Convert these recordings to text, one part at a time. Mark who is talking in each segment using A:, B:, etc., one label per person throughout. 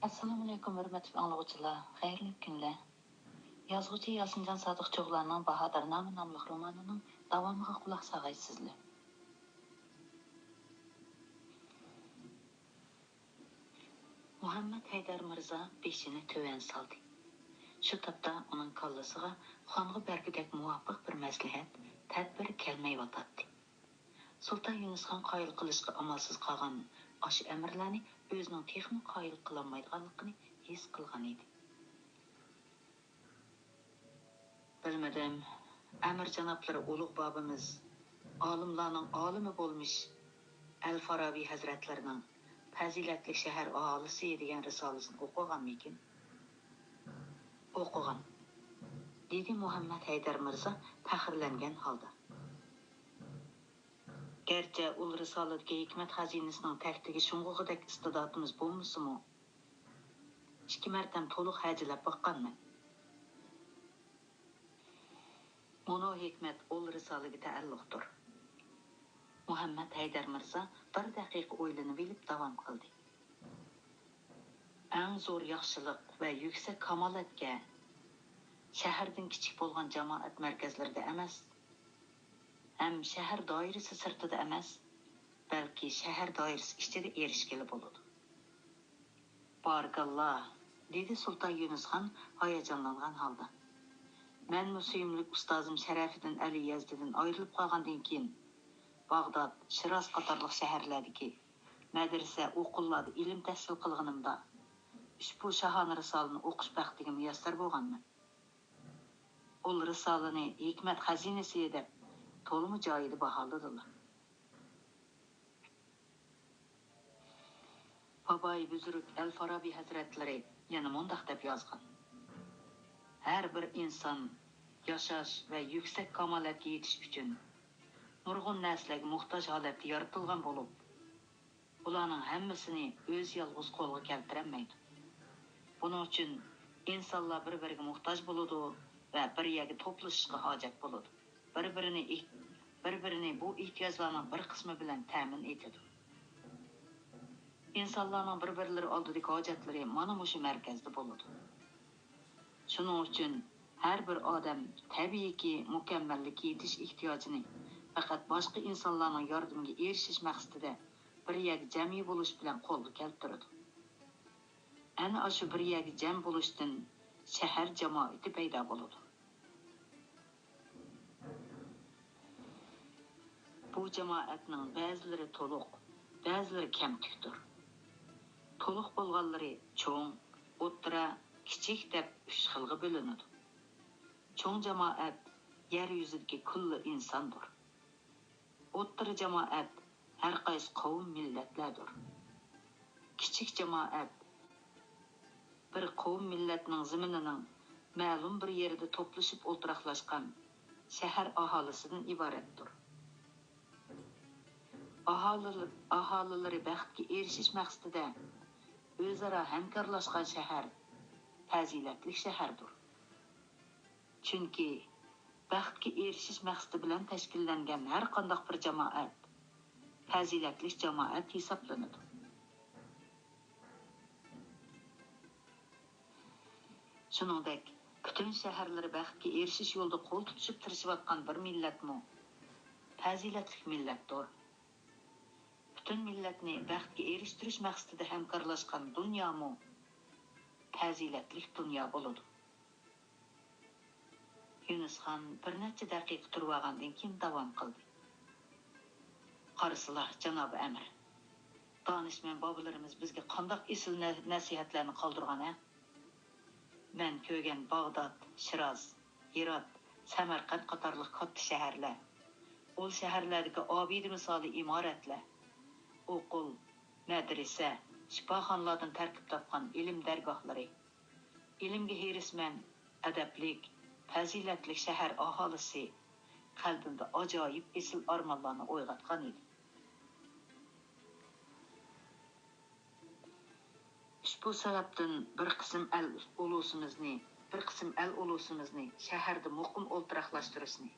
A: Assalomu alaykum hurmatli anglovchilar, xayrli kunlar. Yozuvchi Yosinjon Sodiqcho'g'larning Bahodir nomi nomli romanining davomiga quloq solgaysizlar. Muhammad Haydar Mirzo beshini töven soldi. Shu topda uning kallasiga xonga bergidek muvofiq bir maslahat, tadbir kelmay yotadi. Sultan Yunusxon qoyil qilishga amalsiz qolgan aşı əmrlarni o'zining texmi qoyil qilolmaydiganligini his qilgan edi. Bilmadim, Amir janoblari ulug' bobimiz, olimlarning olimi bo'lmish Al-Farabiy hazratlarining fazilatli shahar aholisi degan risolasini o'qiganmikin? O'qigan, dedi Muhammad Haydar Mirzo faxrlangan holda. Gerçi ul risoladagi hikmat xazinasining taktiga shung'ug'idek istidodimiz bo'lmasimi? 2 martam to'liq hajilab boqqanman. Mono hikmat ul risolaga taalluqdir. Muhammad Haydar Mirzo bir daqiqa o'ylanib bilib davom qildi. Eng zo'r yaxshilik va yuksak kamolatga shahardan kichik bo'lgan jamoat markazlarida emas, ham shahar doirasi sirtida emas, balki shahar doirasi ichida erishgili bo'ladi. Barakalloh, dedi Sultan Yunusxon hayajonlangan holda. Men musuyimlik ustozim Sharafiddin Ali Yazdidan ayrilib qolgandan keyin Bag'dod, Shiroz qatorliq shaharlardagi madrasa, o'qullarda ilm tahsil qilganimda ushbu shahona risolani o'qish baxtiga muyassar bo'lganman. Ul risolani hikmat xazinasi deb to'liq joyida baholadilar. Baboy buzruk Al-Farabiy hazratlari yana mundaq deb yozgan. Har bir inson yashash va yuksak kamolatga yetish uchun nurg'un narsalarga muhtoj holatda yaratilgan bo'lib, ularning hammasini o'z yolg'iz qo'lga keltirolmaydi. Buning uchun insonlar bir-biriga muhtoj bo'ladi va bir yerga to'plashishga hojat bo'ladi. Bir-birini bu ehtiyojlarning bir qismi bilan ta'min etadi. İnsanlarning bir-birlari oldidagi hojatlari mana shu markazda bo'ladi. Shuning uchun har bir odam tabiiyki mukammallikka yetish ehtiyojini faqat boshqa insonlarning yordamiga erishish maqsadida bir yerga jami bo'lish bilan qo'lga keltiradi. Ana shu bir yerga jam bo'lishdan shahar jamoati paydo bo'ladi. Bu jamoatning ba'zilari to'liq, ba'zilari kamtikdir. To'liq bo'lganlari cho'ng, o'ttira, kichik deb 3 xilga bo'linadi. Cho'ng jamoat yer yuzidagi kulli insondir. O'ttira jamoat har qaysi qavm millatlardir. Kichik jamoat bir qavm millatning ziminining ma'lum bir yerida to'plashib o'ltiraqlashgan shahar aholisidan iboratdir. Aholilari baxtga erishish maqsadida o'zaro hamkorlashgan shahar fazilatli shahardir. Chunki baxtga erishish maqsadi bilan tashkillangan har qanday bir jamoat fazilatli jamoat hisoblanadi. Shuningdek, butun shaharlar baxtga erishish yo'lida qo'l tutishib tirishayotgan bir millatmi fazilatli millatdir. Butun millatni baxtga erishtirish maqsadida hamkorlashgan dunyomi fazilatli dunyo bo'ladi. Yunusxon bir necha daqiqa turib olgandan keyin davom qildi. Qarasizlar, janob Amir. Donishmand bobolarimiz bizga qanday esil nasihatlarni qoldirgan-a? Men ko'rgan Bag'dod, Shiroz, Hirot, Samarqand qatorliq katta shaharlar, ol shaharlardagi obid misoli imoratlar, o'qul, madrasa, shifoxonalardan tarkib topgan ilm dargohlari, ilmga herisman, adablik, fazilatli shahar aholisi qalbimda ajoyib esil armonlarni uyg'otgan edi. Ushbu sababdan bir qism al ulusimizni shaharda muqim o'ltiraqlashtirishni,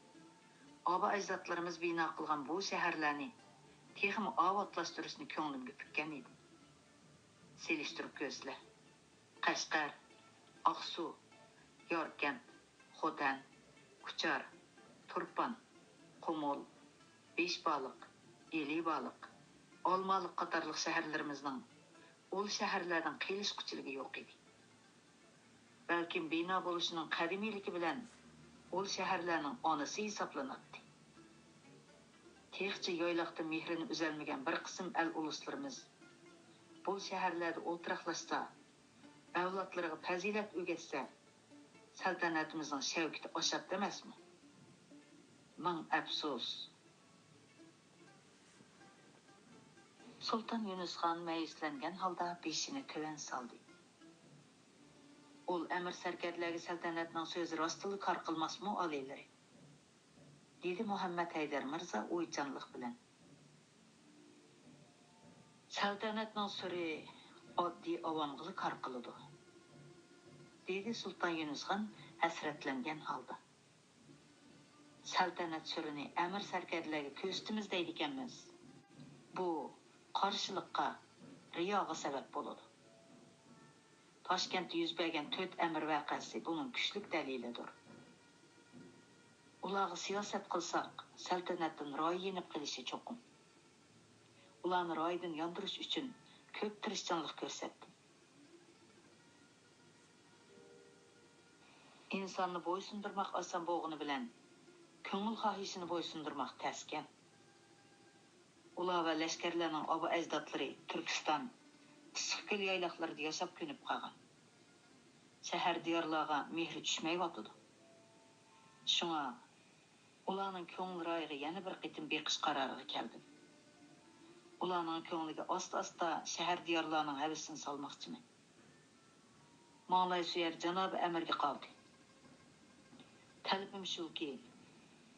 A: oba ajdodlarimiz bino qilgan bu shaharlarni texmi ovotlashtirishni ko'nglimga pukkan edi. Selishtirib ko'zlar. Qashqar, Aqsu, Yorkent, Xotan, Kuchar, Turpan, Qumul, Beşbaliq, Elibaliq, Olmaliq qatarlıq şəhərlərimizдің ol şəhərlərdən qiyilişqıçılığı yox idi. Bəlkім bina boluşunun qədimiliki bilən ol şəhərlərinin anısı hesablanatdı. Texçi yaylaqda mehrini üzəlməyən bir qism əl uluslarımız bol şəhərlərdə oltıraqlaşsa, avlatlarına fəzilət ögətsə, səltənətimizin şəvkiti aşab deməsmi? Min əfsus. Sultan Yunus xan məyislənən halda beşini tövən saldı. Ol əmir sərkərlərə səltənətinin sözü rastlığı qarqılmasmı aleyləri? Dedi Muhammed Heydər Mirza oycanlıq bilən. Səltənətinin sürü addi avamqılı qarqılıdı. Dedi Sultan Yunus xan həsrətlənən halda. Səltənət sürünü əmir sərkərlərə köstümüz deydikənmiz. Bu qarşılıqqa, riyağı səbəb boludu. Toshkentdə yüz bergen 4 əmir vəqəsi bunun güçlük dəlilidir. Ulağı siyaset qılsaq, səltənətin rayı yenib qilishi çoxum. Ulanı raydan yandırış üçün köp tirişçanlıq görsətdim. İnsanını boysundurmaq asan boğunu bilen, köngül xahişini boysundurmaq təsken. Ula və leşkerlərinin aba əcdadları Türkistan, Sıqqıl yaylaqlarında yaşap könüp qalan. Şəhər diyarlağa mehri düşməy vatıdı. Şuna, ulanın köngül rayığı yeni bir qitim beqiş qararığı keldim. Ulanın köngülüge asta-asta şəhər diyarlarının həvisini salmaqçımı. Mağlay süyer Cenab-ı Əmirge qaldı. Təlbim şu ki,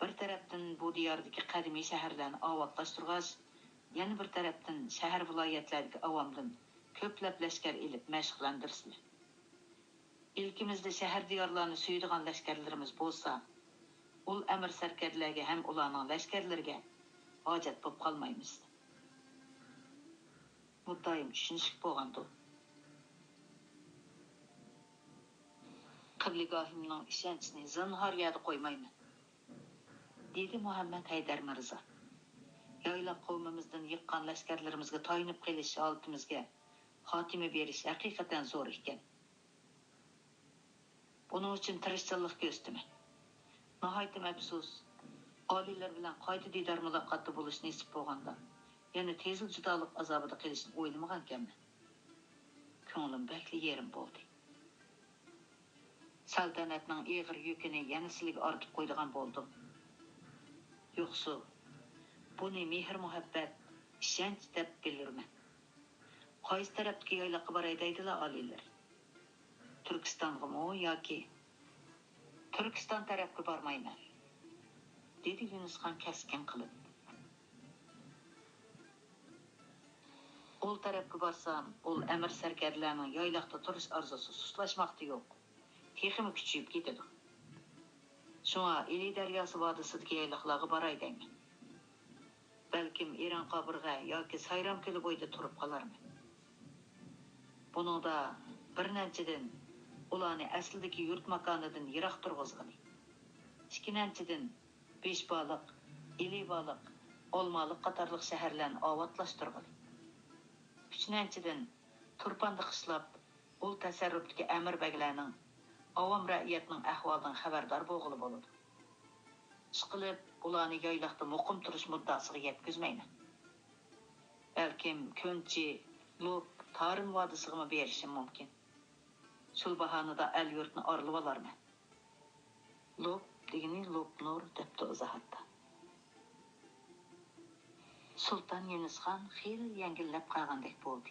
A: bir tərəfdən bu diyardaki qədimi şəhərlərini avatlaştırğaç, yani bir tərəfdən şəhər vilayetlerdeki avamdan köpləb leşker ilip məşğləndirsin. İlkimizde şəhər diyarlarını süyüdüğən leşkerlerimiz bolsa, ol əmir sərkərlərge hem ulanın leşkerlerge hacet bop qalmayımız. Muddayım düşünüşük boğandı. Qibligahimның işençini zinhar yadı koymayman. Dedi Muhammed Heydər Mirza. Yaylaq qovmimizdən yıqqan leşkerlerimizge tayınıp qeliş altımızga hatimi beriş hakikaten zor iken. Bunun için tirişçanlıq göstüme. Nahaytim əfsus, aliler bilen qayta didar mülaqatı buluş nesip boğanda, yani tezil judalık azabıda qilishini oylamagan kemmen. Könglim bekli yerim boldu. Saltanatning eğir yükünü yanisilik artıp koyduğan boldum. Yoxsu, bunu mehr muhabbet, işenç dep bilirmen. Qaysi tarafdaki yaylaqı baray deydiler aliler. Türkistan'a mı yoki Türkistan tarafga barmayman, dedi Yunus xan keskin qilib. Ol tarafga barsam, ol əmir sərkərlərinin yaylaqda turish arzusu suslaşmaqda yox. Teximi küçüyüp ketedi. Şuna Ili Deryası vadısıdaki yaylaqlarga baray deyman. Belkim İran qabırğa yoki Sayram kölü boyda turib qalarman. Buningda bir neçeden ulanı əslideki yurt makanıdan yıraq turğuzğani. İkinençiden Beşbaliq, Elibaliq, Olmaliq qatarlıq şəhərlərini avatlaştırğani. Üçinençiden Turpandı qışlap, ol təsərrübdeki əmir bəglərinin avam rəiyyətinin əhvalından xəbərdar boğulu boludu. Işqilib, ulanı yaylaqda muqim turuş muddasığı yetkizmeymen. Belkim Könçi, Lop, Tarım vadısığı mı berişim mümkün. Şul bahanıda el yurtunu arılıp alarman. Lop degini Lop Nur depti uzahatta. Sultan Yunus xan xeyli yengillep qalgandek boldu.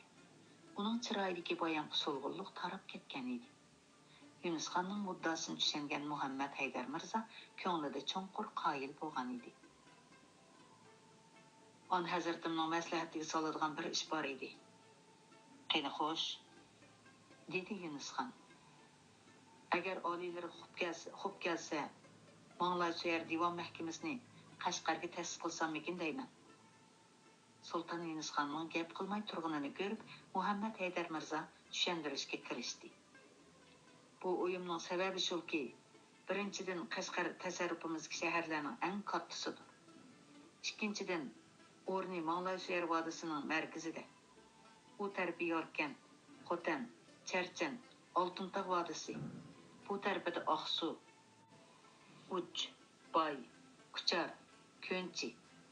A: Onun çıraylıki bayan solğulluq tarap ketken idi. Yunus xanның muddasını düşengen Muhammed Heydər Mirza köңlüde çonqur qayil boğan idi. On Hazretimның məsləhətliği salıdığan bir iş bar idi. Qeyni xoş, dedi Yunus xan. Əgər aliləri xub gəlsə, Mağlay Süyer divan məhkəməsini Qashqarga təsis qılsam mekin deyman. Sultan Yunus xanның gap qılmay turğununu görüp Muhammed Heydər Mirza düşendirishga kirishdi. Bu uyumning sababi shuki, birinchidan Qashqar tasarrufimizdagi shaharlarning eng kattasidir. Ikkinchidan, o'rni Manglaysuyar vodiysining markazida. Bu tarafi Yorkent, Xotan, Charchan, Oltintog' vodiysi. Bu tarafida Oqsu, Uch, Bay, Kuchar, Ko'nchi,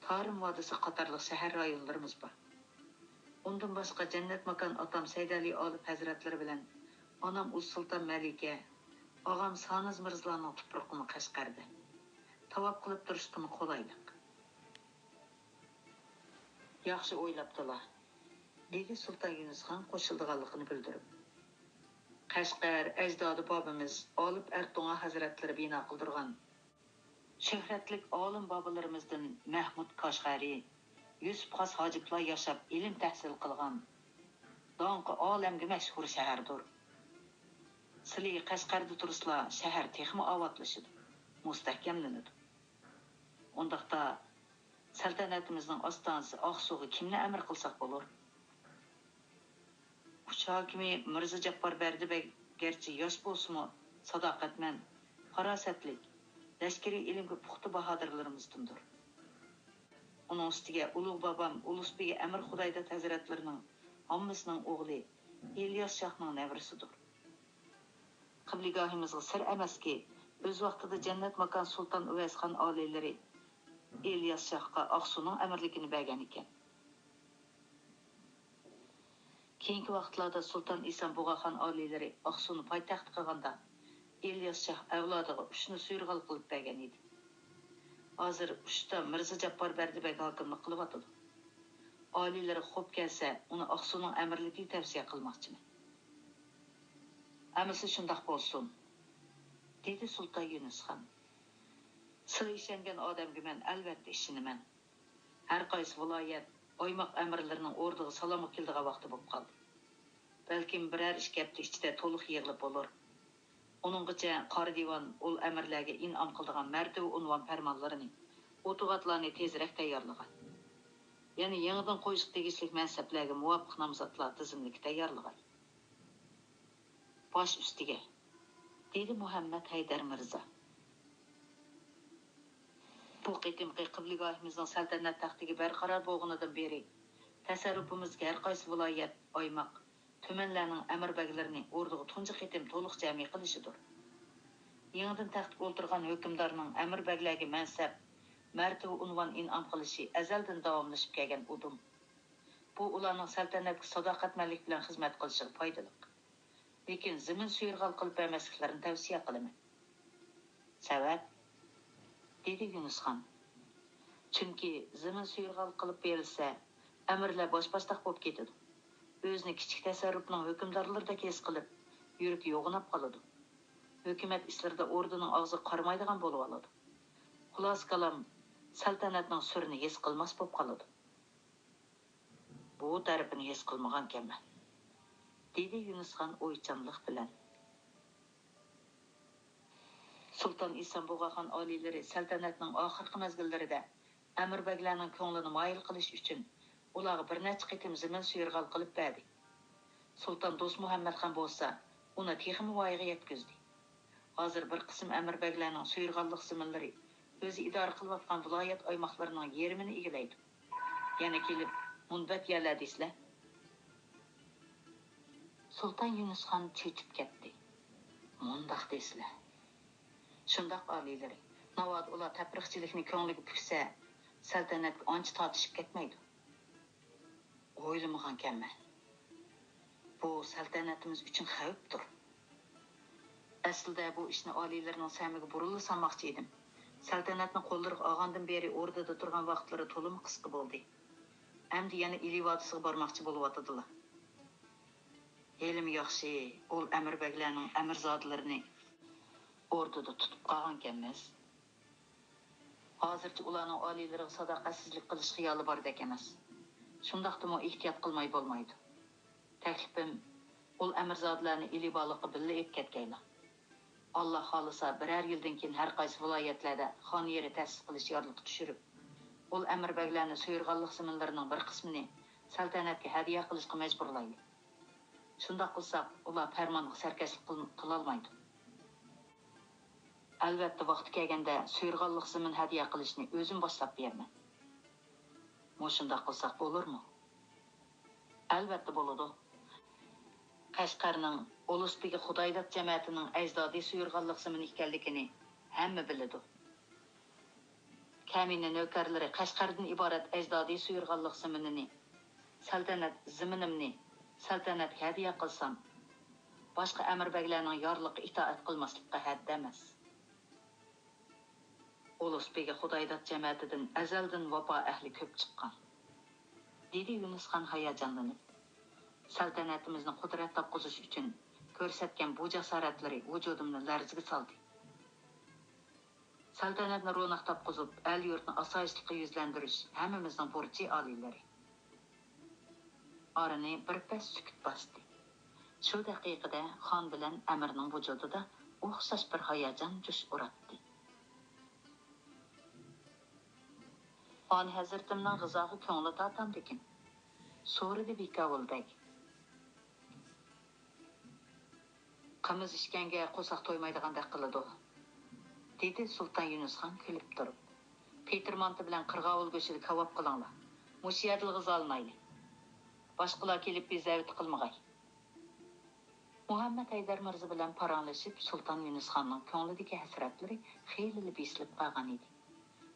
A: Tarim vodiysi qatorliq shahar rayonlarimiz bor. Undan boshqa jannat makon otam Saydali Olib hazratlari bilan onam Uz Sulton Malika, og'am Saniz Mirzlarning tuproqini Qashqarda. Tavob qilib turishga qolaylik. Yaxshi o'ylabdilar, dedi Sulton Yunusxon qo'shildiganligini bildirib. Qashqar ajdodi bobimiz Olib Erdo'g'an hazratlari bino qildirgan shuhratlik olim bobolarimizdan Mahmud Qashqari, Yusuf Xos hojiblar yashab ilm tahsil qilgan donqi olamga mashhur shahardir. Sizlar Qashqarda tursizlar, shahar texmi ovotlashidi, mustahkamlanadi. Undaqda saltanatimizning ostonasi Oqsuga kimni amr qilsak bo'lar? Uch hokimi Mirza Jabbor Bardibek garchi yosh bo'lsa-mu, sadoqatman, farosatlik, lashkariy ilmga puxta bahodirlarimizdandir. Uning ustiga ulug' bobam Ulusbek Amir Xudoydat hazratlarining hammasining o'g'li İlyas Shohning nevrasidir. Qibligahimizga sir emaski, o'z vaqtida jannat makon Sulton Uvaysxon oliylari İlyas Shohga Oqsuning amirligini bergan ekan. Keyingi vaqtlarda Sulton Isom Bug'axon oliylari Oqsuni poytaxt qilganda İlyas Shoh avlodiga Ushni suyrg'al qilib bergan edi. Hozir Ushda Mirza Jabbor Bardibek hokimlik qilyotdi. Oliylari xo'p kelsa, uni Oqsuning amirligiga tavsiya qilmoqchiman. Amisi shundoq bo'lsin, dedi Sulton Yunusxon. Siz ishongan odamga men albatta ishinaman. Har qaysi viloyat oymoq amirlarining o'rniga salom keldigan vaqti bo'lib qoldi. Balkim biror ish hafta ichida to'liq yig'ilib bo'lar. Uninggacha qori divon ul amirlarga in'om qildigan martaba unvon farmonlarini, o'tuvatlarni tezroq tayyorlagan. Ya'ni yangidan qo'yish tegishli mansablarga muvofiq nomzodlar tizimligi tayyorlagan. Bosh ustiga, dedi Muhammad Haydar Mirza. Bu qitimqi qibligahimizning saltanat taxtiga barqaror bo'lganidan beri tasarrufimizga har qaysi viloyat, oymoq, tumanlarning amir-baglarini o'rniga tunji qitim to'liq jami qilishidir. Yangidan taxtga o'tirgan hukmdorning amir-baglarga mansab, martaba unvon in'om qilishi azaldan davomlashib kelgan udum. Bu ularning saltanatga sadoqatmanlik bilan xizmat qilishiga foydali. Lekin zimin suyrg'al qilib bermasliklarini tavsiya qilaman. Sabab, dedi Yunusxon. Chunki zimin suyrg'al qilib berilsa, amirlar bosh-boshdoq bo'lib ketadi. O'zini kichik tasarrufning hukmdorlaridek his qilib, yurak yo'g'inab qoladi. Hukumat ishlarida o'rdining og'zi qarmaydigan bo'lib oladi. Xulos kalam, saltanatning surini his qilmas bo'lib qoladi. Bu tarafini his qilmagan ekanman, dedi Yunusxon o'ychanlik bilan. Sulton Isom Bug'axon oliylari saltanatning oxirgi mezgillarida amir-baglarning ko'nglini moyil qilish uchun ularga bir necha qitim zimin suyrg'al qilib berdi. Sulton Do'st Muhammadxon bo'lsa, uni texmi voyaga yetkazdi. Hozir bir qism amir-baglarning suyrg'allik ziminlari o'zi idora qilayotgan viloyat oymoqlarining yerimini egallaydi. Yana kelib munbat yerlar deysizlar. Sulton Yunusxon cho'chib ketdi. Mundaq deysizlar. Shundoq oliylari, navod ular tapriqchilikni ko'ngliga puksa, saltanatga ancha tortishib ketmaydi. O'ylamagan ekanman. Bu saltanatimiz uchun xavfdir. Aslida bu ishni oliylarining samiga burilib sanmoqchi edim. Saltanatni qo'llariga olgandan beri o'rdada turgan vaqtlari to'liq qisqa bo'ldi. Endi yana Ilivodisiga bormoqchi bo'lyotdilar. Elim yaxshi, ol amirbaglarning amirzodlarini o'rdada tutib qolgan ekanmiz. Hozircha ularning oliylariga sadoqatsizlik qilish xiyoli bordek emas. Shundaqdimi ehtiyot qilmay bo'lmaydi. Taklifim, ol amirzodlarni Iliboliqqa billa ep ketgaylar. Allah xolisa biror yildan keyin har qaysi viloyatlarda xon yeri ta'sis qilish yorliq tushirib, ol amirbaglarni suyrg'allik ziminlarining bir qismini saltanatga hadiya qilishga majburlaydi. Shunda qilsaq, ular farmonga sarkashlik qila olmaydi. Albatta vaqti kelganda so'yirganlik zimin hadiya qilishni o'zim boshlab beraman. Shunda qilsaq bo'larmi? Albatta bo'ladi. Qashqarning Uluspigi Xudoydat jamiyatining ajdodiy so'yirganlik zimini ekanligini hamma biladi. Kamina navkarlari Qashqardan iborat ajdodiy so'yirganlik ziminini, saltanat ziminimni saltanatga hadiya qilsam, boshqa amirbaglarning yorliqqa itoat qilmaslikqa haddi emas. Uluspigi Xudoydat jamiyatidan azaldan vafo ahli ko'p chiqqan. Dedi Yunusxon hayajonlanib. Saltanatimizni qudrat topqizish uchun ko'rsatgan bu jasoratlari vujudimni larziga soldi. Saltanatni ro'naq topqizib, el yurtni osoyishlikqa yuzlantirish hammamizning burchi oliylari. Orani bir pas sukut bosdi. Shu daqiqada xon bilan amirning vujudida o'xshash bir hayajon jush uratdi. Xon hazratimning g'izogi ko'ngli tortamdikin. So'ridi Bekavuldek. Qimiz ishganga qo'saq to'ymaydigandek qiladi. Dedi Sultan Yunusxon kulib turib. Petermonti bilan qirg'ovul go'shini kavob qilinglar. Mush yerda g'izolmayli. Boshqalar kelib bezavit qilmag'ay. Muhammad Haydar Mirza bilan paranglashib, Sultan Yunusxonning ko'nglidagi hasratlari xeyli besilib qolgan edi.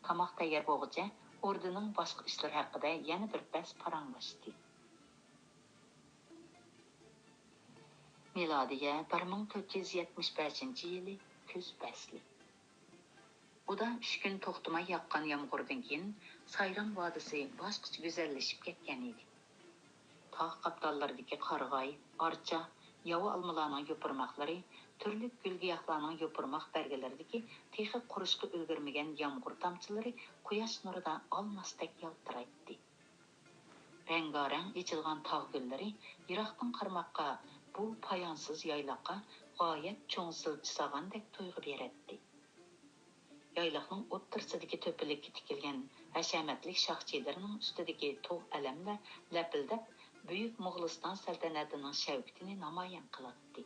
A: Tamoq tayyor bo'lguncha ordining boshqa ishlari haqida yana bir pas paranglashdi. Milodiya 1475-yili kuz fasli. Uda 3 kun to'xtamay yoqqan yomg'irdan keyin Sayron vodisi boshqacha go'zallashib ketgan edi. Tog' qaptallardagi qarg'ay, archa, yova olmalarning yo'pirmoqlari, turli gul-giyohlarning yo'pirmoq bargalaridagi texi qurishga ulgurmagan yomg'ir tomchilari quyosh nurida olmasdek yaltiraydi. Rangarang ichilgan tog' gullari yiroqdan qarmoqqa bu poyonsiz yayloqqa g'oyat cho'ng silchi sag'andek tuyg'u beradi. Yayloqning o'ttirsidagi to'pilikka tikilgan hashamatlik shoxchedirining ustidagi tog' alamlar lapildab Buyuk Mo'g'uliston saltanatining shavkatini namoyon qiladi.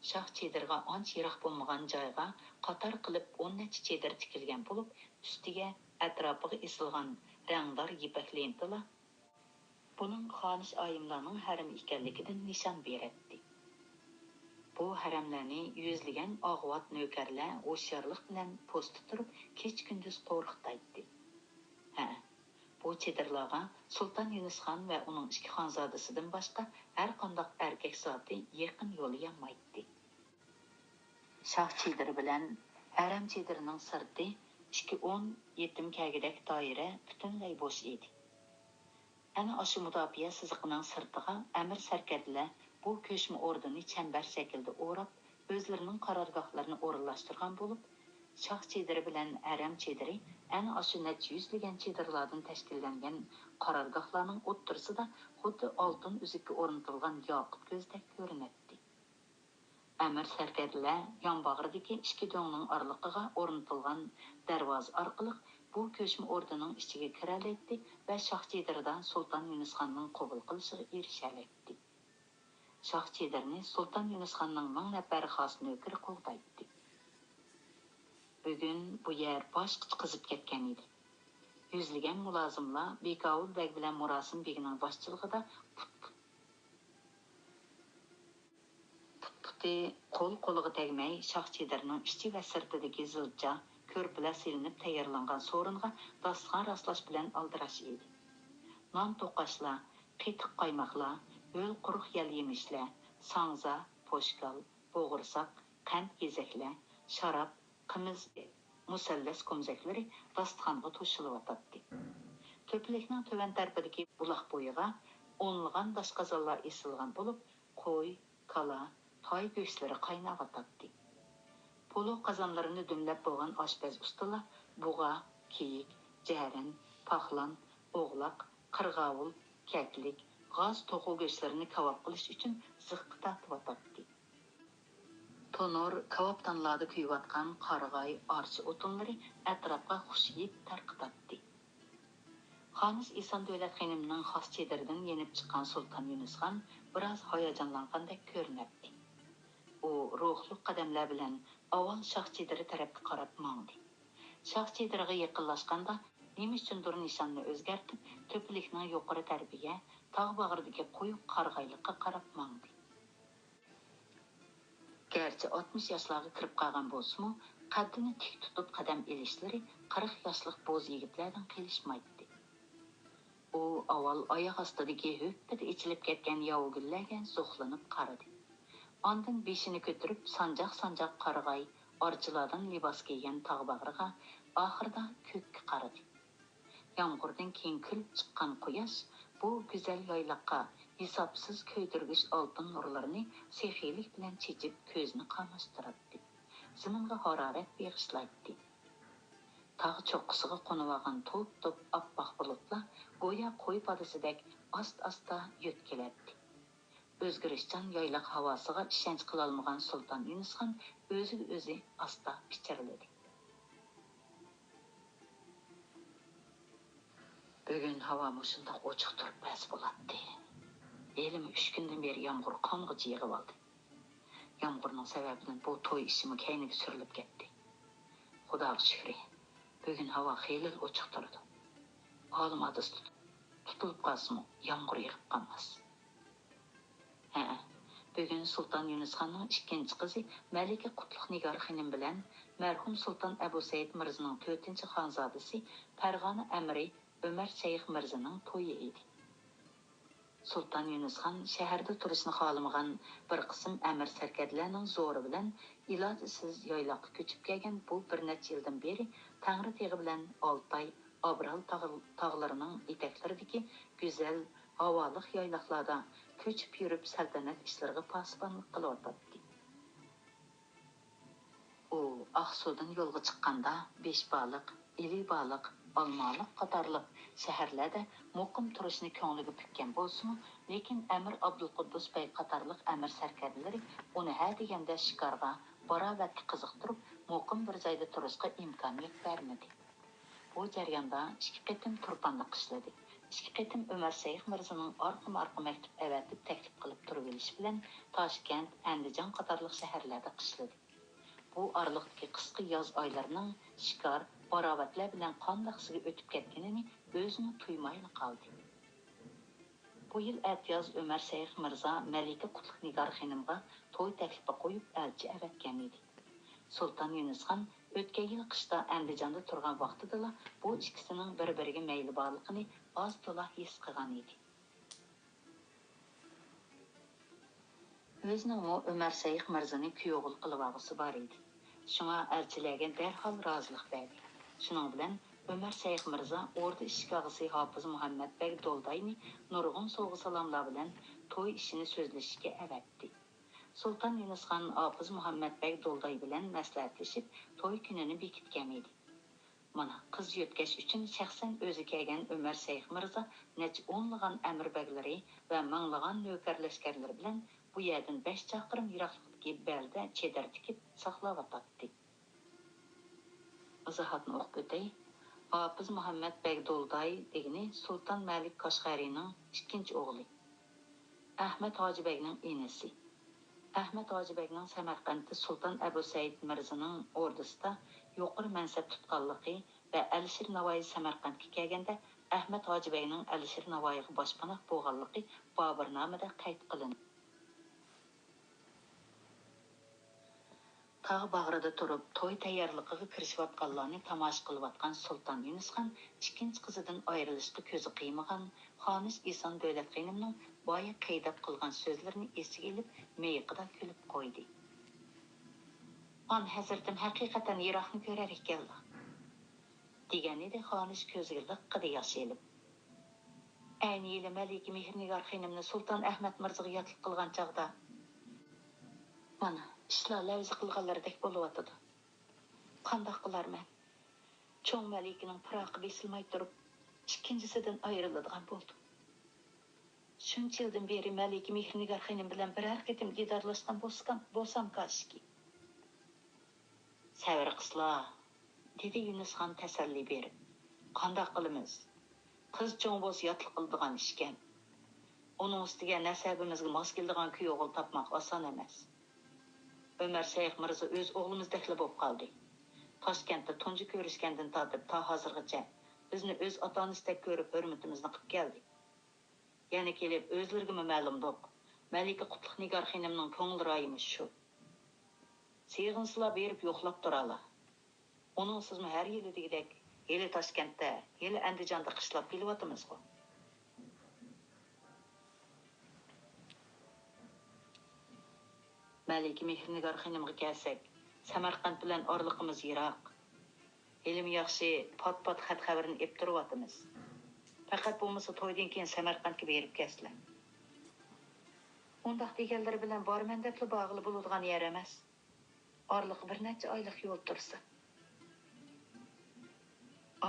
A: Shoxchedirga ancha yiroq bo'lmagan joyga qator qilib 10 necha chedir tikilgan bo'lib, ustiga atrofiga esilgan rangdor yipak lentalar buning xonish oyimlarning haram ekanligidan nishon beradi. Bu haramlarni yuzlagan og'vat navkarlar o'sharlik bilan po'sti turib kech-kunduz qo'rqitaydi. Bu chedirlarga Sultan Yunusxon va uning ikki xonzodasidan boshqa har qanday erkak zoti yaqin yo'li yanmaydi. Shoh chediri bilan haram chedirining sirti 2-10 yetim kagidek doira butunlay bo'sh edi. Ana o'sha mudofaa siziqining sirtiga amir sarkarlar bu ko'shma ordini chambar shaklida o'rab, o'zlarining qarorgohlarini o'rinlashtirgan bo'lib, shoh chediri bilan haram chediri ana o'sha necha yuzlagan chedirlardan tashkillangan qarorgohlarning o'ttirsida xuddi oltin uzukka o'rnatilgan yoqut ko'zdek ko'rinadi. Amir sarkarlar yonbag'ridagi ikki do'ngning oraliqiga o'rnatilgan darvoza orqali bu ko'shma ordining ichiga kiralaydi va shoh chedirdan Sultan Yunusxonning qabul qilishiga erishalaydi. Shoh chedirni Sultan Yunusxonning 1000 nafar xos navkari qo'g'daydi. Bugun bu yer boshqa qizib ketgan edi. Yuzlagan mulozimlar Bekavul beg bilan Murosim begning boshchiligida qo'l-qo'liga tegmay shoh chedirning ichi va sirtidagi zilcha ko'rpalar silinib tayyorlangan so'ringa dasturxon rostlash bilan aldirash edi. Non to'qashlar, qitiq qaymoqlar, yo'l quruq yal yemishlar, sangza, poshkal, bo'g'irsoq, qand gezaklar, sharob, qimiz, musallas ko'mzaklari dasturxonga to'shilyotdi. To'plikning tuvan tarafidagi buloq bo'yiga o'nlagan doshqozonlar esilgan bo'lib, qo'y, kala, toy go'shtlari qaynayotdi. Polo qozonlarini dumlab bo'lgan oshpaz ustalar bug'a, kiyik, jaran, paxlan, o'g'loq, qirg'ovul, kaklik, g'oz to'qu go'shtlarini kavob qilish uchun ziqqa tortib Tonor kavobtanlarda kuyayotgan qarg'ay, archa o'tinlari atrofga xushiyib tarqatdi. Xonis Eson Davlat xonimining xos chediridan yenib chiqqan Sultan Yunusxon biroz hayajonlangandek ko'rinardi. U ruhli qadamlar bilan avval shoh chediri tarafga qarab mangdi. Shoh chediriga yaqinlashganda nima uchundir nishonni o'zgartib, to'plikning yuqori tarafiga tog' bag'ridagi quyuq qarg'ayliqqa qarab mangdi. Gerçi 60 yoshlarga kirib qolgan bo'lsa-mu, qaddini tik tutib qadam elishlari 40 yoshlik bo'z yigitlardan qilishmaydi. U avval oyoq ostidagi höppida ichilib ketgan yovgullarga zo'xlanib qaradi. Ondan beshini ko'tarib sanjaq qarag'ay orchilardan libos kiygan tog' bag'riga, oxirida ko'kka qaradi. Yomg'irdan keyin kulib chiqqan quyosh bu go'zal yoyliqqa hisobsiz ko'ydirgich oltin nurlarini sexiylik bilan chechib ko'zni qamashtiradi. Ziminga harorat bag'ishlaydi. Tog' cho'qqisiga qo'nib olgan to'p oppoq bulutlar go'yo qo'y padasidek ost-asta yo'tkaladi. O'zgarishchan yoyliq havosiga ishonch qilolmagan Sulton Yunusxon o'ziga o'zi asta pichirladi. Bugun havo mushundoq ochiq turib bas bo'ladi. Elim 3 kundan beri yomg'ir qong'ichi yig'ib oldi. Yomg'irning sababidan bu to'y ishimi kayniga surilib ketdi. Xudoga shukr. Bugun havo xeyli ochiq turdi. Olmadi tutilib qolsa, yomg'ir yig'ib qolmas. Bugun Sultan Yunusxonning ikkinchi qizi Malika Qutlug' Nigor xonim bilan marhum Sultan Abu Said Mirzaning 4-xonzodasi Farg'ona amiri Umar Shayx Mirzaning to'yi edi. Sultan Yunusxon shaharda turishni xohlamagan bir qism amir sarkarlarning zo'ri bilan ilojisiz yoyloqqa ko'chib kelgan bu bir necha yildan beri Tangri teg'i bilan Oltay, Obral tog'larining etaklaridagi go'zal havoliq yoyloqlarda ko'chib yurib saltanat ishlariga posbonlik qilyotdi. U Aqsudan yo'lga chiqqanda Beshbaliq, Ilibaliq, Olmaliq qatorliq shaharlarda muqim turishni ko'ngliga pukkan bo'lsa-mu, lekin Amir Abdulquddus Bey qatorliq amir sarkarlari uni ha deganda shikorga barobatga qiziqtirib, muqim bir joyda turishga imkoniyat bermadi. Bu jarayonda 2 qatim turpanliq ishladi. 2 qatim Umar Shayx Mirzaning orqa maktub avatib taklif qilib turib olish bilan Toshkent, Andijon qatorliq shaharlarda qishladi. Bu oraliqdagi qisqa yoz oylarining shikor, barobatlar bilan qandoqsiga o'tib ketganini o'zini tuymay qoldi. Bu yil atyoz Umar Shayx Mirza Malika Qutlug' Nigor xonimga to'y taklifi qo'yib elchi avatgan edi. Sulton Yunusxon o'tgan yil qishda Andijonda turgan vaqtida bu ikkisining bir-biriga mayli borligini oz to'la his qilgan edi. O'zining Umar Shayx Mirzani kuyovul qilib olg'isi bor edi. Shunga elchilarga darhol rozilik berdi. Shuning bilan Umar Shayx Mirza o'rda ishkog'isi Hofiz Muhammad Beg Doldayni nurg'un sovg'a salomlar bilan to'y ishini so'zlashishga avatdi. Sulton Yunusxon Hofiz Muhammad Beg Dolday bilan maslahatlashib to'y kunini bekitgan edi. Mana qiz yetkash uchun shaxsan o'zi kelgan Umar Shayx Mirza necha o'nlagan amir beglari va minglagan navkar lashkarlar bilan bu yerdan 5 chaqirim yiroqlikdagi belda chedar tikib saqlayotdi. Izohatni o'qib o'tay. Hofiz Muhammad Beg Dolday degani Sulton Malik Qashqariyning ikkinchi o'g'li. Ahmad Hojibegning enasi. Ahmad Hojibegning Samarqandda Sulton Abu Said Mirzaning o'rdasida yuqori mansab tutganligi va Alisher Navoiy Samarqandga kelganda Ahmad Hojibegning Alisher Navoiyga boshpanoh bo'lganligi Boburnamada qayd qilindi. Tog' bag'rida turib to'y tayyorligiga kirishayotganlarni tomosha qilayotgan Sulton Yunusxon ikkinchi qizidan ayrilishga ko'zi qiymagan Xonish Eson Davlat xonimning boya qaydab qilgan so'zlarini esiga olib meyiqida kulib qo'ydi. "On hazratim haqiqatan yiroqni ko'rar ekanlar" degan edi Xonish ko'ziga liqqida yosh elib. Ayni yili Malika Mehrnigor xonimni Sulton Ahmad Mirzaga yotliq qilgan chog'da mana ishlar lavzi qilganlaridek bo'lyotdi. Qandoq qilarman? Cho'ng Malikaning piroqi besilmay turib, ikkinchisidan ayriladigan bo'ldim. Shuncha yildan beri Malika Mehrnigor xonim bilan biror qatim didorlashgan bo'lsam kashki. Sabr qilslar, dedi Yunusxon tasalli berib. Qandoq qilamiz? Qiz cho'ng bo'lsa yotliq qiladigan ishkan. Onun üstüge nəsəbimizə mos keldigan köy oğul tapmaq oson emas. Ömer Seyx Mirza öz oğlumuzdakla bo'lib qoldi. Toshkentda tunji ko'rishgandan tortib ta hozirgacha bizni o'z ota-onasidek ko'rib hurmatimizni qilib keldi. Yana kelib o'zlariga ma'lumdiq. Malika Qutlug' Nigor xonimning ko'ngil royimiz shu. Sig'insizlar berib yo'qlab turala. Onun sizmi har yilidagidek hali Toshkentda, hali Andijonda qishlab kelyapmiz-ku. Malika Mehrnigor xonimga kelsak, Samarqand bilan orliqimiz yiroq. Elim yaxshi pat-pat xat xabarini ep turyapmiz. Faqat bo'lmasa to'ydan keyin Samarqandga berib keslar. Undaq deganlar bilan borman deb bog'li bo'ladigan yer emas. Orliq bir necha oylik yo'l tursa.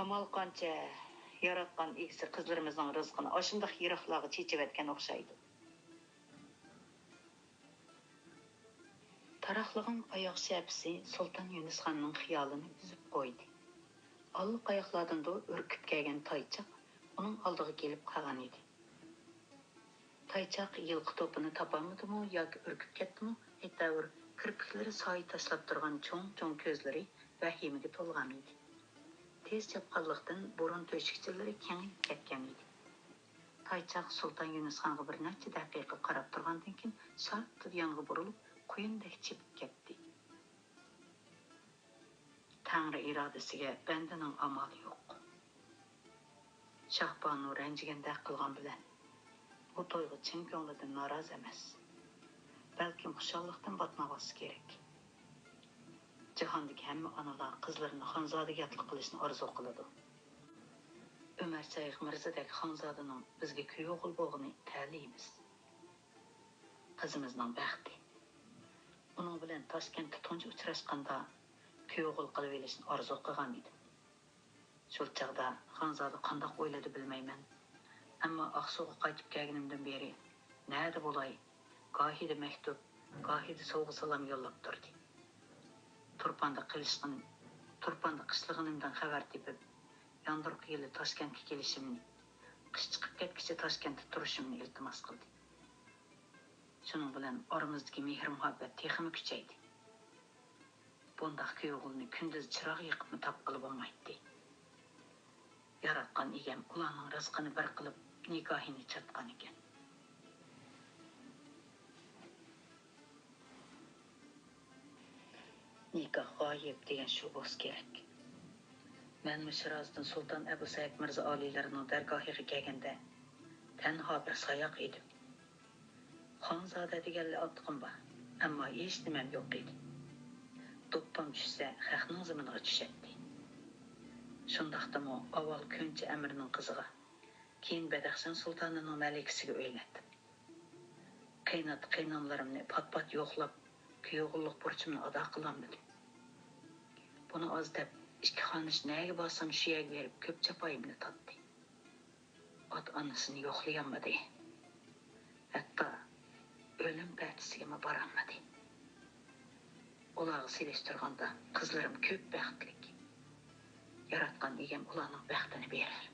A: Amal qancha yaratgan egisi qizlarimizning rizqini oshundaq yiroqlarga chechivatgan o'xshaydi. Taraqlığın ayaq şəpisi Sultan Yunus xanның xiyalını üzüb qoydu. Allıq ayaqlardan da ürküp gələn Tayçaq onun aldığı gelib qalğan idi. Tayçaq yılqı topunu tapamadı-mı, yoki ürküp ketdi-mi, etavur kirpikleri sayı taşlap turgan çoğ közleri vahimige tolğan idi. Tez çapqanlıqdan burun töşükçileri kengayib ketgan idi. Tayçaq Sultan Yunus xanға bir neçə dəqiqə qarab turgandan keyin şart yanğa burulup quyundek chipib ketdi. Tangri irodasiga bandaning amali yo'q. Shahbonu ranjigandek qilgan bilan bu to'yga chin ko'nglidan norozi emas. Balkim xushalliqdan botmaması kerak. Jahondagi hamma onalar qizlarini xonzodagatlik qilishni orzu qiladi. Ömer Seyx Mirzadek xonzodaning bizga kuy o'g'il bo'lg'ini ta'laymiz. Qizimizning baxti. Onun bilan Toshkentda tunji uchrashganda kuy o'g'il qilib olishni orzu qilgan edi. Shu chaqda xonzoda qandoq o'yladi bilmayman. Ammo Aqsuga qaytib kelganimdan beri nada bo'lay, gohida maktub, gohida sovg'a salom yo'llab turdi. Turpanda qishlig'inimdan xabar tepib, yondirib kelib Toshkentga kelishimni, qish chiqib ketguncha Toshkentda turishimni iltimos qildi. Şunun bilan oramizdagi mehr-muhabbat texmi kuchaydi. Bundaq kuy o'g'ilni kunduz chiroq yiqibmi topqilib bo'lmaydi. Yaratgan egam ularning rizqini bir qilib nikohini chatgan ekan. Nikoh g'oyib degan shu bo'lish kerak. Men Shirazdan Sultan Abu Said Mirza oliylarining dargohiga kelganda tanho bir sayoq edim. Xonzoda deganlar otqim bor, ammo hech nimam yo'q edi. Do'ppam tushsa, xalqning ziminiga tushadi. Shundaqdimi avval Ko'nchi amirining qiziga, keyin Badaxshon sultonining malikasiga o'ylandim. Qaynonlarimni pat-pat yo'qlab, kuyovg'illik burchimni ado qilolmadim. Buni oz deb ikki xonish nega borsam shu yerga berib ko'p chapoyimni totdi. Ot-onasini yo'qlayolmadi. Hatto o'lim partisiga borolmadi. Ularga selishtirganda qizlarim ko'p baxtlik. Yaratgan egam ularning baxtini berar.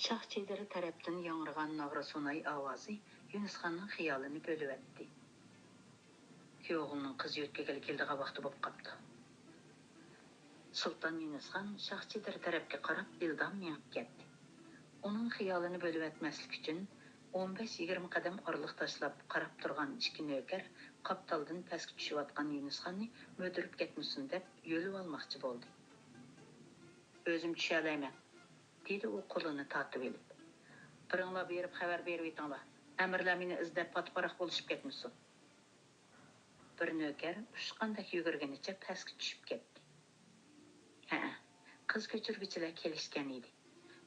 A: Shohchilari tarafdan yangragan Nag'raso'nay ovozi Yunusxonning xiyolini bo'lib o'tdi. Kuyovning qiz yo'tkaga keldiga vaqti bo'lib qopti. Sultan Yunusxon shohchilari tarafga qarab ildam minib ketdi. Uning xiyolini bo'lib o'tmaslik uchun 15-20 qadam orliq tashlab qarab turgan ikki nökər qaptaldan pastga tushayotgan Yunusxonni mo'dirib ketmasin deb yo'lib olmoqchi bo'ldi. O'zim tusha olayman, dedi u qo'lini tortib olib. Biringlar berib xabar berib etinglar. Amirlar meni izlab patparaq bo'lishib ketmasin. Bir nökər ushqandek yugurganicha pastga tushib ketdi. Qiz ko'chirguchilar kelishgan edi.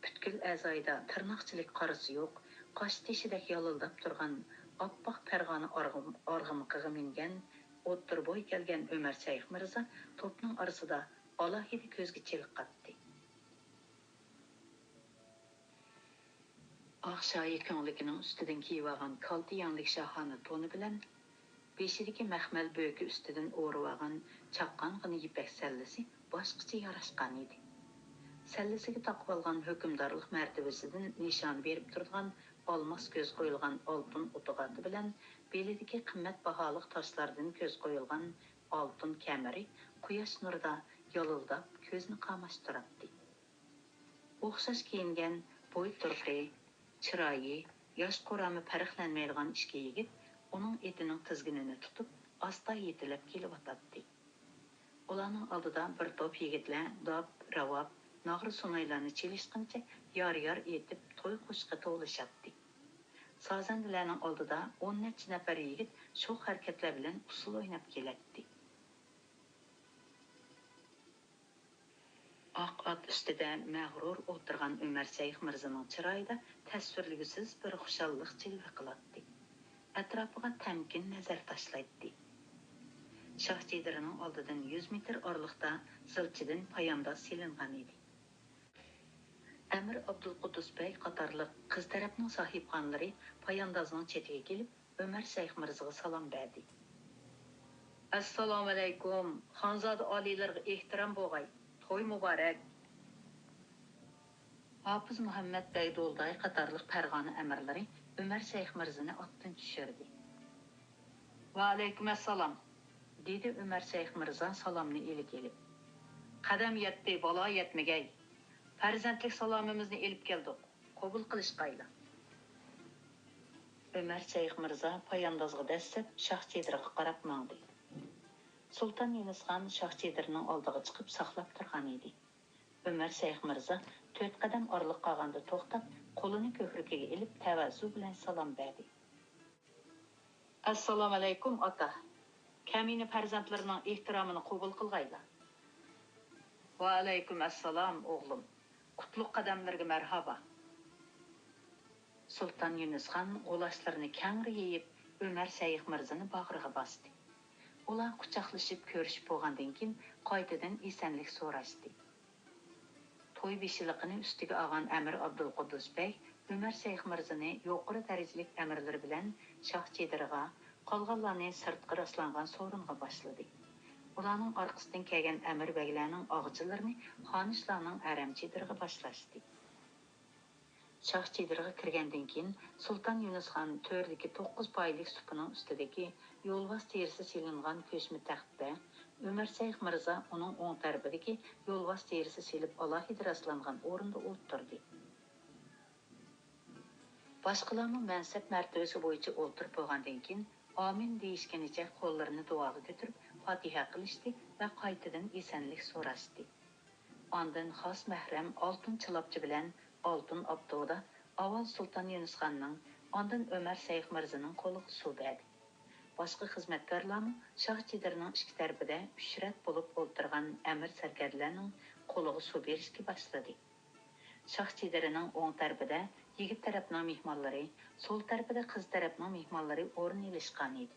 A: Butkul a'zoyda tirnoqchilik qarisi yo'q, qosh teshidek yolildab turgan oppoq parg'ona org'imiqiga mingan o'ttir bo'y kelgan Ömer Seyx Mirza to'pning orasida alohida ko'zga chiliqqatdi. Oqshoyi ko'ngligining ustidan kiyib olgan kalti yanlik shohona to'ni bilan beshidagi maxmal bo'ki ustidan o'rib olgan chaqqong'ina ipak sallasi boshqacha yarashgan edi. Сәлләсіге тақып алған hökümdarlıq mərtəbəsindən nişan berib turğan almas көз qoyulğan altın otuğatı bilən belidəki qimmət bahalıq taşlardan көз qoyulğan altın kəməri quyosh nurida yalıldab көзünü qamaştıraptı. Oxşaş kiyingan boy turqi, chiroyi, yosh qo'rami farqlanmaydigan ikki yigit uning etining tizginini tutib asta yetilab kelyotdi. Ularning oldida bir to'p yigitlar dop, ravab, nag'ri sunaylarni chelishqancha yor-yor etib to'y qo'shiqi tovlashatdi. Sazandilarning oldida 10 necha nafar yigit shu harakatlar bilan usul o'ynab kelatdi. Oq at ustida mag'rur o'tirgan Umar Shayx Mirzaning chiroyida tasvirligisiz bir xushallik jilva qiladi. Atrofiga tamkin nazar tashlaydi. Shoh Chedirining oldidan 100 metr oraliqda zilchidan poyandoz silingan edi. Amir Abdulqudus bey qatorliq qiz tarafning sohibxonlari poyandozning chetiga kelib, Umar Shayx Mirzaga salom berdi. Assalomu alaykum, xonzoda oliylarga ehtirom bo'lg'ay. To'y muborak. Hafiz Muhammad bey Dolday qatorliq Farg'ona amirlari Umar Shayx Mirzani otdan tushirdi. Va alaykum assalom, dedi Umar Shayx Mirza salomni elib kelib. Qadam yetdi, bola yetmagay. Farzandlik salomimizni elib keldik. Qabul qilishqayli. Umar Shayx Mirza poyandozga dastlab Shoh Chediriga qarab mangdi. Sultan Yunus Xon Shoh Chedirining oldiga chiqib saqlab turgan edi. Umar Shayx Mirza 4 qadam oraliq qolganda to'xtab, qo'lini ko'krigiga ilib tavazu bilan salom berdi. Assalomu alaykum ota. Kamina farzandlarining ehtiromini qabul qilg'aylar. Va alaykum assalom o'g'lim. Qutlug' qadamlarga marhaba. Sultan Yunus Xon g'ulashlarini kangri yeyib, Umar Shayx Mirzani bag'riga bosdi. Ular quchoqlashib ko'rishib bo'lgandan keyin qaytadan esanlik so'rashdi. To'y beshiliqini ustiga olgan Amir Abdulqudus bey Umar Shayx Mirzani yuqori darajalik amirlari bilan Shoh Chediriga qolganlarni sirtqi rastlangan so'ringa boshladi. Ularning orqasidan kelgan amir beylarning og'chilarini xonishlarning Aram Chediriga boshlashdi. Shoh Chediriga kirgandan keyin Sultan Yunus Xon to'rdagi 9 poylik supining ustidagi yo'lbos terisi silingan ko'shma taxtda Umar Shayx Mirza uning o'ng tarafidagi yo'lbos terisi silib alohida rastlangan o'rinda o'tirdi. Boshqalarning mansab martabasi bo'yicha o'tirib bo'lgandan keyin amin deyishganicha qo'llarini duoga ko'tarib Fatiha qilishdi va qaytadan esanlik so'rashdi. Ondan xos mahram oltin chilopchi bilan oltin obdoda avval Sultan Yunus Xonning, ondan Umar Shayx Mirzaning qo'liga suv berdi. Boshqa xizmatkorlarning Shoh Chedirining ikki tarafida uchrat bo'lib o'tirgan amir sarkarlarning qo'liga suv berishga boshladi. Shoh Chedirining o'ng tarafida yigit tarafning mehmonlari, so'l tarafida qiz tarafning mehmonlari o'rin olishgan edi.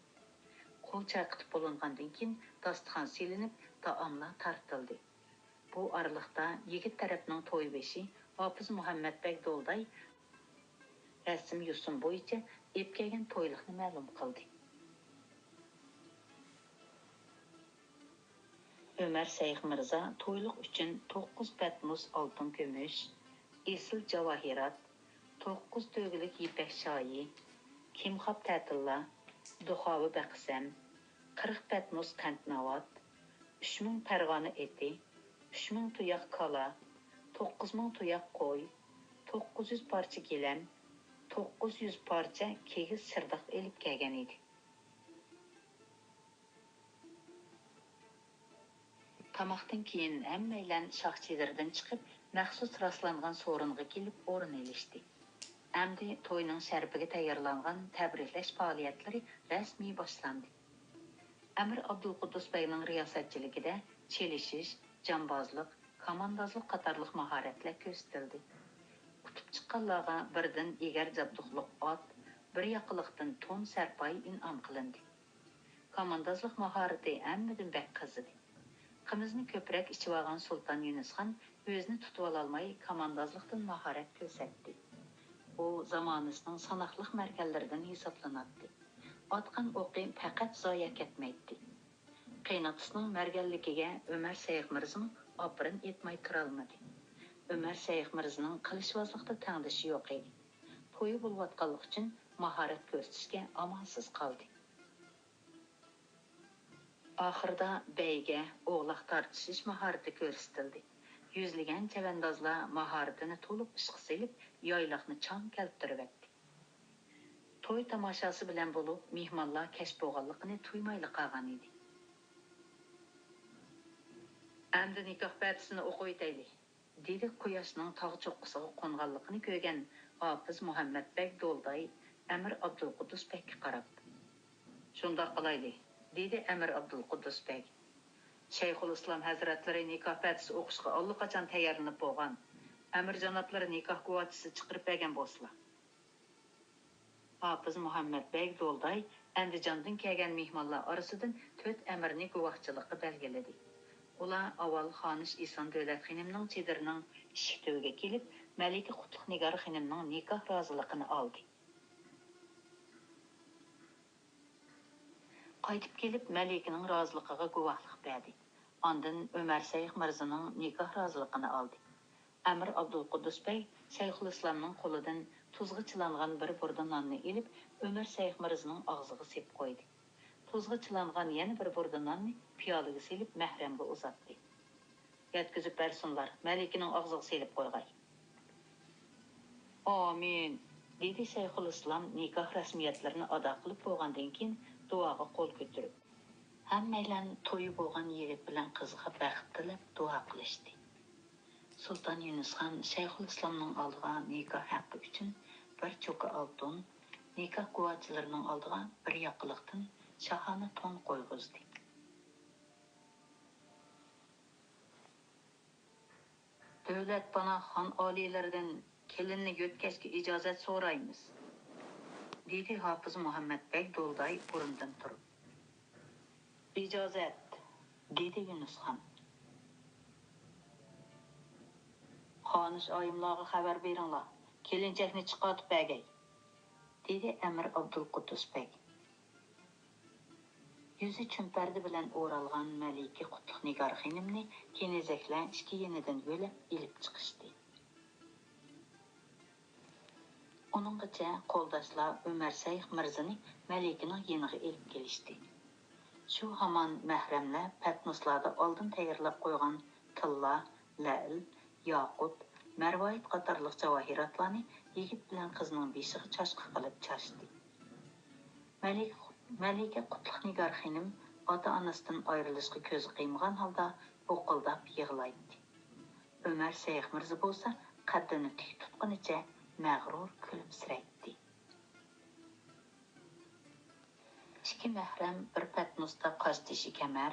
A: Qo'l chaqitib bo'lingandan keyin dasturxon silinib, taomlar tartildi. Bu oraliqda yigit tarafning to'ybeshi Hafiz Muhammad bey Dolday rasm yusun bo'yicha epkelgan to'yliqni ma'lum qildi. Umar Shayx Mirza to'yliq uchun 9 patmos oltin kumush, esil javohirat, 9 to'gilik ipak shoyi, kimxob ta'tilla, duxovi baqsam, 40 patmos qandnavot, 3000 Farg'ona eti, 3000 tuyoq kola, 9000 tuyoq qo'y, 900 parcha gilam, 900 parcha kegiz sirdiq elib kelgan edi. Tamoqdan keyin hammaylar Shoh Chediridan chiqib, maxsus rastlangan so'ringa kelib o'rin olishdi. Endi to'yning sharpiga tayyorlangan tabriklash faoliyatlari rasmiy boshlandi. Amir Abdulqudus beyning riyosatchiligida chelishish, jambozlik, komandozlik qatorliq mahoratlar ko'rsatildi. Kutib chiqqanlarga birdan egar jabduqliq ot, bir yoqiliqdan to'n sarpoy in'om qilindi. Komandozlik mahorati hammadan bak qizidi. Qimizni ko'proq ichib olgan Sultan Yunus Xon o'zini tutib ololmay komandozlikdan mahorat ko'rsatdi. U zamonasining sanoqli markallaridan hisoblanadi. Otgan o'qi faqat zoya ketmaydi. Qiynatisining marganligiga Umar Shayx Mirza oprin etmay turolmadi. Ömer Seyx Mirza'nın qilishvozlikda tengdishi yo'q edi. To'yi bo'layotganlik uchun mahorat ko'rsatishga amansız qoldi. Oxirida beyga o'g'loq tortishish mahorati ko'rsatildi. Yuzlagan chavandozlar mahoratini to'liq ishga solib, yoyliqni chang keltiribdi. To'y tamoshasi bilan bo'lib, mehmonlar kashf bo'lganligini tuymayli qolgan edi. Endi nikoh batisini o'qib o'taylik, dedi quyoshning tog' cho'qqisiga qo'nganligini ko'rgan Hofiz Muhammadbek Do'lday Amir Abdulquddus Bekka qarab. Shundoq qilaylik, dedi Amir Abdulquddus Bek. Shayxul Islom Hazratlari nikoh batisi o'qishga allaqachon tayyorlanib bo'lgan. Amir janoblari nikoh guvochisi chiqarib bergan bo'lsalar. Hofiz Muhammadbek Do'lday Andijondan kelgan mehmonlar orasidan 4 amirni guvohchilikqa belgiladi. Ular avval Xonish Ison Davlat xonimning chedirining eshik töviga kelib, Malika Qutlug' Nigor xonimning nikoh roziligini oldi. Qaytib kelib, Malikaning roziligiga guvohlik berdi. Ondan Ömer Seyx Mirza'ning nikoh roziligini oldi. Amir Abdulquddus Bey Shayxul Islomning qo'lidan tuzga chilangan bir burda nonni elib, Ömer Seyx Mirza'ning og'ziga sepib qo'ydi. Tuzga chilangan yana bir burda nonni piyolaga selib mahramga uzatdi. Yetkizib bersinlar, Malikaning og'ziga selib qo'ygay. Amin, dedi Shayxul Islom nikoh rasmiyatlarini ado qilib bo'lgandan keyin duoga qo'l ko'tarib. Hammaylar to'yi bo'lgan yigit bilan qizga baxt tilab duo qilishdi. Sultan Yunusxon Shayxul Islomning oldiga nikoh haqqi uchun bir cho'ka oltin, nikoh guvochilarining oldiga bir yoqiliqdan shahona to'n qo'yg'izdi. Davlat panohxon oliylaridan kelinni yo'tkazishga ijozat so'raymiz, dedi Hofiz Muhammadbek Do'lday o'rnidan turib. Ijozat, dedi Yunusxon. Xonish oyimlarga xabar beringlar, kelinchakni chiqarib bergay, dedi Amir Abdulquddus Bek. Yüzü chumpardi bilan o'ralgan Malika Qutlug' Nigor xonimni kenezaklar ikki yenidan yo'lab ilib chiqishdi. Uninggacha qo'ldoshlar Ömer Seyx Mirza'ni Malikaning yeniga ilib kelishdi. Shu hamon mahramlar patnoslarda oldin tayyorlab qo'ygan tilla, la'l, yoqut, marvoyit qatorliq javohiratlarni yigit bilan qizning beshiga choshqa qilib chashdi. Malika Qutlug' Nigor xonim ota-onasidan ayrilishga ko'zi qiymagan holda o'qildab yig'laydi. Ömer Seyx Mirza bo'lsa qaddini tik tutqunicha mag'rur kulimsiraydi. İki mahram bir patnosda qoshtishi kamar,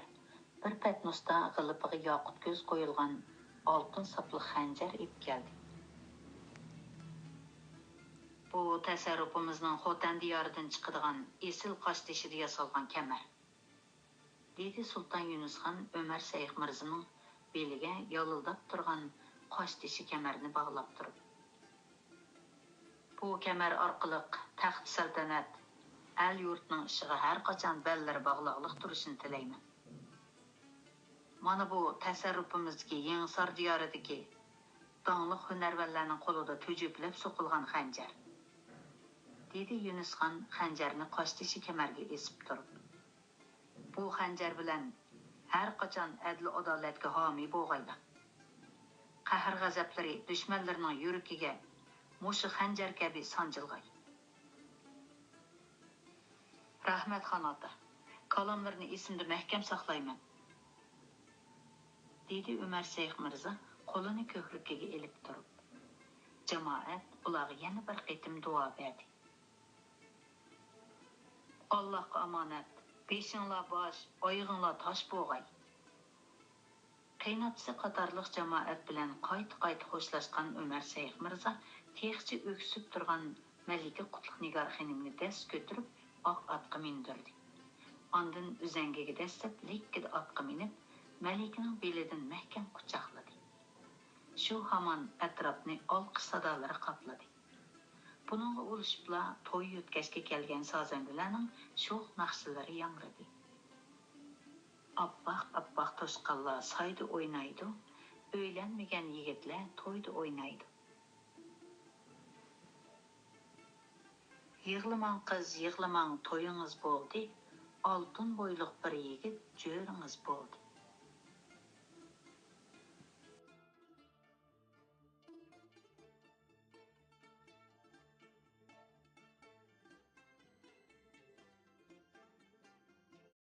A: bir patnosda g'ilipiga yoqut ko'z qo'yilgan oltin sapli xanjar ib keldi. Bu tasarrufimizning Xotan diyoridan chiqadigan esil qoshtishida yasalgan kamar, dedi Sultan Yunusxon Ömer Seyx Mirza'ning beliga yolildab turgan qoshtishi kamarni bog'lab turib. Bu kamar orqali taxt saltanat el yurtning ishiga har qachon bellari bog'liqlik turishini tilayman. Mana bu tasarrufimizdagi Yangisor diyoridagi donliq hunarvanlarning qo'lida to'jiplab so'qilgan xanjar, dedi Yunusxon xanjarni qoshtishi kamarga esib turib. Bu xanjar bilan har qachon adl adolatga homiy bo'lg'aylar. Qahr g'azablari dushmanlarning yuragiga mushu xanjar kabi sanjilg'ay. Rahmat xonota, kalomlarni esimda mahkam saqlayman, dedi Ömer Seyx Mirza qo'lini ko'krikiga elib turib. Jamoat ularga yana bir qitim duo berdi. Allohga omonat, beshinglar bosh, oyog'inglar tosh bo'lg'ay. Qiynatchi qatorliq jamoat bilan qayt xo'shlashgan Ömer Seyx Mirza texchi o'ksib turgan Malika Qutlug' Nigor xonimni dast ko'tarib oq atqa mindirdi. Ondan uzangiga dastlab likkida atqa minib, Malikaning belidan mahkam quchoqladi. Shu hamon atrofni olqish sadolari qopladi. Buningga ulashibla to'y o'tkazishga kelgan sozandalarning sho'x naqshlari yangradi. Appoq toshqanlar sayda o'ynaydi, Öylenmegen yigitler toyda oynaydı. Yığlıman kız, yığlıman toyunuz boldu. Altın boyluk bir yigit jörüңüz boldu.